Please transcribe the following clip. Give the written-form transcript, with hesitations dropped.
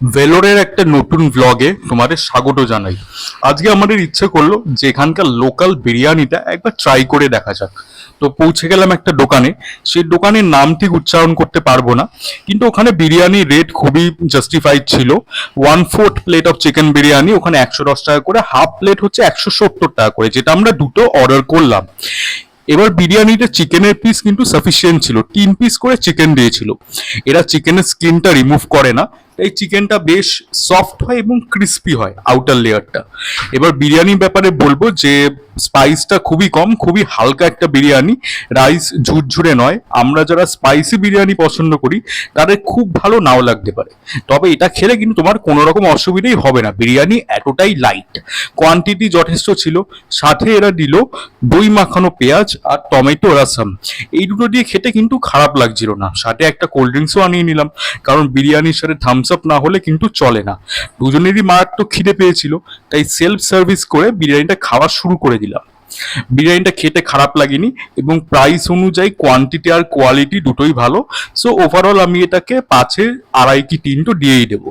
ভেলোরের একটা নতুন ব্লগে তোমাদের স্বাগত জানাই। আজকে আমাদের ইচ্ছে করলো যে এখানকার লোকাল বিরিয়ানিটা একবার ট্রাই করে দেখা যাক। তো পৌঁছে গেলাম একটা দোকানে। সেই দোকানের নাম ঠিক উচ্চারণ করতে পারবো না, কিন্তু ওখানে বিরিয়ানির রেট খুবই জাস্টিফাইড ছিল। 1/4 প্লেট অফ চিকেন বিরিয়ানি ওখানে 110 টাকা করে, হাফ প্লেট হচ্ছে 170 টাকা করে, যেটা আমরা দুটো অর্ডার করলাম। এবার বিরিয়ানিতে চিকেনের পিস কিন্তু সাফিসিয়েন্ট ছিল, 3 পিস করে চিকেন দিয়েছিল। এরা চিকেনের স্কিনটা রিমুভ করে না, তাই চিকেনটা বেশ সফট হয় এবং ক্রিস্পি হয় আউটার লেয়ারটা। এবার বিরিয়ানির ব্যাপারে বলবো যে স্পাইসটা খুবই কম, খুবই হালকা একটা বিরিয়ানি। রাইস ঝুরঝুরে নয়, আমরা যারা স্পাইসি বিরিয়ানি পছন্দ করি তাদের খুব ভালো নাও লাগতে পারে, তবে এটা খেলে কিন্তু তোমার কোনো রকম অসুবিধাই হবে না। বিরিয়ানি এতটাই লাইট, কোয়ান্টিটি যথেষ্ট ছিল। সাথে এরা দিল দই মাখানো পেঁয়াজ আর টমেটো রসম। এই দুটো দিয়ে খেতে কিন্তু খারাপ লাগছিল না। সাথে একটা কোল্ড ড্রিঙ্কসও আনিয়ে নিলাম, কারণ বিরিয়ানির সাথে থামস আপ না হলে কিন্তু চলে না। দুজনেরই মারাত্মক খিদে পেয়েছিল, তাই সেলফ সার্ভিস করে বিরিয়ানিটা খাওয়া শুরু করে দিলাম। বিরিয়ানিটা খেতে খারাপ লাগেনি এবং প্রাইস অনুযায়ী কোয়ান্টিটি আর কোয়ালিটি দুটোই ভালো। সো ওভারঅল আমি এটাকে 5-এ 2.5 কি 3 তো দিয়েই দেবো।